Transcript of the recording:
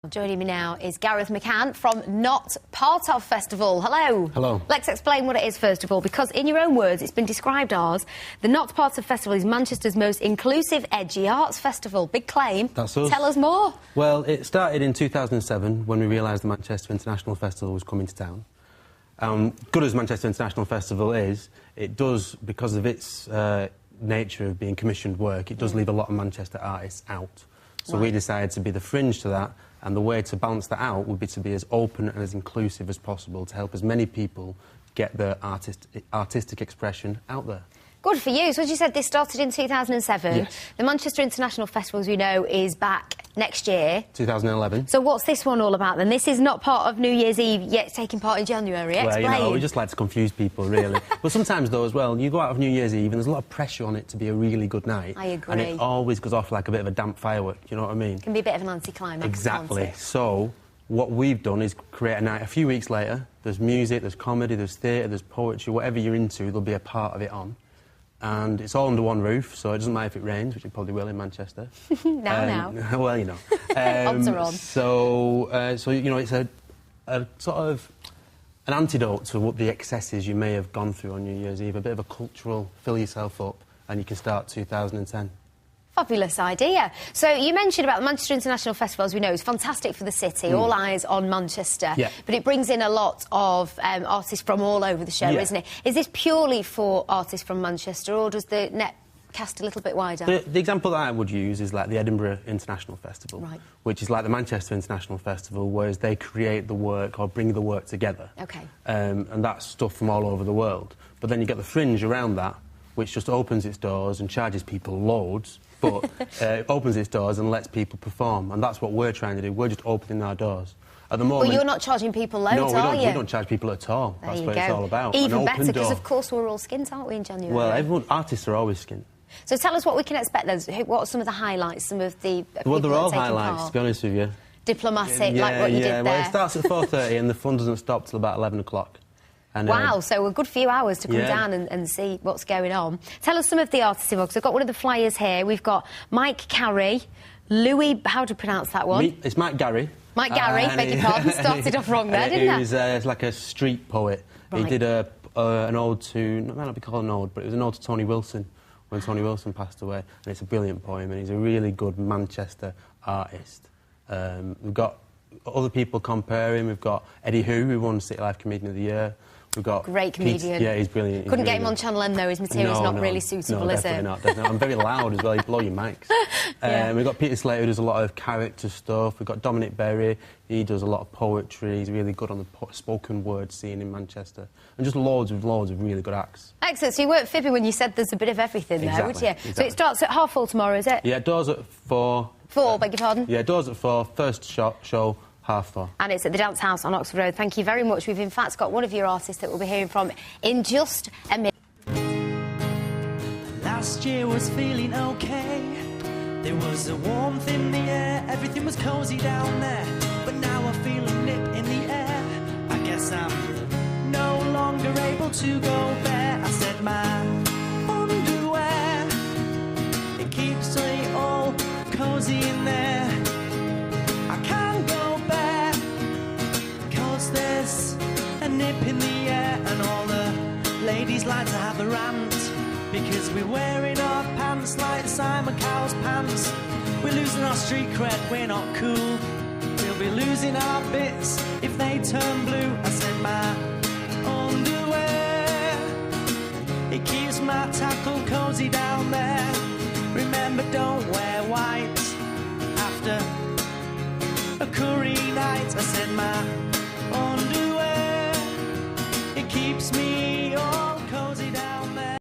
Joining me now is Garaeth McCann from Not Part Of Festival. Hello. Hello. Let's explain what it is first of all, because in your own words it's been described as the Not Part Of Festival is Manchester's most inclusive, edgy arts festival. Big claim. That's us. Tell us more. Well, it started in 2007 when we realised the Manchester International Festival was coming to town. Good as Manchester International Festival is, it does, because of its nature of being commissioned work, it does leave a lot of Manchester artists out. So we decided to be the fringe to that, and the way to balance that out would be to be as open and as inclusive as possible to help as many people get their artistic expression out there. Good for you. So as you said, this started in 2007. Yes. The Manchester International Festival, as we know, is back next year. 2011. So what's this one all about then? This is not part of New Year's Eve, yet it's taking part in January. Explain. Well, you know, we just like to confuse people, really. But sometimes, though, as well, you go out of New Year's Eve and there's a lot of pressure on it to be a really good night. I agree. And it always goes off like a bit of a damp firework, you know what I mean? It can be a bit of an anticlimax. Exactly. Can't it? So what we've done is create a night a few weeks later. There's music, there's comedy, there's theatre, there's poetry, whatever you're into, there'll be a part of it on. And it's all under one roof, so it doesn't matter if it rains, which it probably will in Manchester. now. Well, you know. Odds are on. So, you know, it's a sort of an antidote to what the excesses you may have gone through on New Year's Eve, a bit of a cultural fill yourself up, and you can start 2010. Fabulous idea. So you mentioned about the Manchester International Festival, as we know, is fantastic for the city, all eyes on Manchester, Yeah. but it brings in a lot of artists from all over the show, Yeah. isn't it? Is this purely for artists from Manchester, or does the net cast a little bit wider? The example that I would use is like the Edinburgh International Festival, Right. which is like the Manchester International Festival, whereas they create the work or bring the work together. OK. And that's stuff from all over the world. But then you get the fringe around that, which just opens its doors and charges people loads, but it opens its doors and lets people perform. And that's what we're trying to do. We're just opening our doors. At the moment... Well, you're not charging people loads, no, are you? we don't charge people at all. There That's you what go. it's all about. Even An better, open because door. of course we're all skint, aren't we, in January? Well, artists are always skint. So tell us what we can expect then. What are some of the highlights, some of the Well, they're all taking highlights, part? to be honest with you. Diplomatic, like what you did there. Well, it starts at 4:30 and the fun doesn't stop till about 11 o'clock. And, wow, so a good few hours to come down and see what's going on. Tell us some of the artists involved, 'cause I've got one of the flyers here. We've got Mike Carey, Louis... How do you pronounce that one? It's Mike Gary. Mike Gary, beg your pardon. Started off wrong there, didn't I? He was like a street poet. Right. He did an ode to... It might not be called an ode, but it was an ode to Tony Wilson when Tony Wilson passed away. And it's a brilliant poem, and he's a really good Manchester artist. We've got other people comparing. We've got Eddie who won City Life Comedian of the Year. We've got Great comedian. Yeah, he's brilliant. Couldn't get him on Channel M, though. His material's not really suitable, is it? No, definitely not. I'm very loud as well. You blow your mics. Yeah. We've got Peter Slater, who does a lot of character stuff. We've got Dominic Berry. He does a lot of poetry. He's really good on the spoken word scene in Manchester. And just loads of really good acts. Excellent. So you weren't fibbing when you said there's a bit of everything there, would you? Exactly. So it starts at 4:30 tomorrow, is it? Yeah, doors at 4. 4, beg your pardon? Yeah, doors at 4. First show, 4:30. And it's at the Dance House on Oxford Road. Thank you very much. We've in fact got one of your artists that we'll be hearing from in just a minute. Last year was feeling okay. There was a warmth in the air. Everything was cozy down there. But now I feel a nip in the air. I guess I'm no longer able to go bare. I said my underwear, it keeps me all cozy in there. I can't go bare, 'cause there's a nip in the air. And all the ladies like to have a rant, because we're wearing our pants like Simon Cowell's pants. We're losing our street cred, we're not cool. We'll be losing our bits if they turn blue. I said my underwear, it keeps my tackle cozy down there. Remember, don't wear white after a curry night. I said my underwear, it keeps me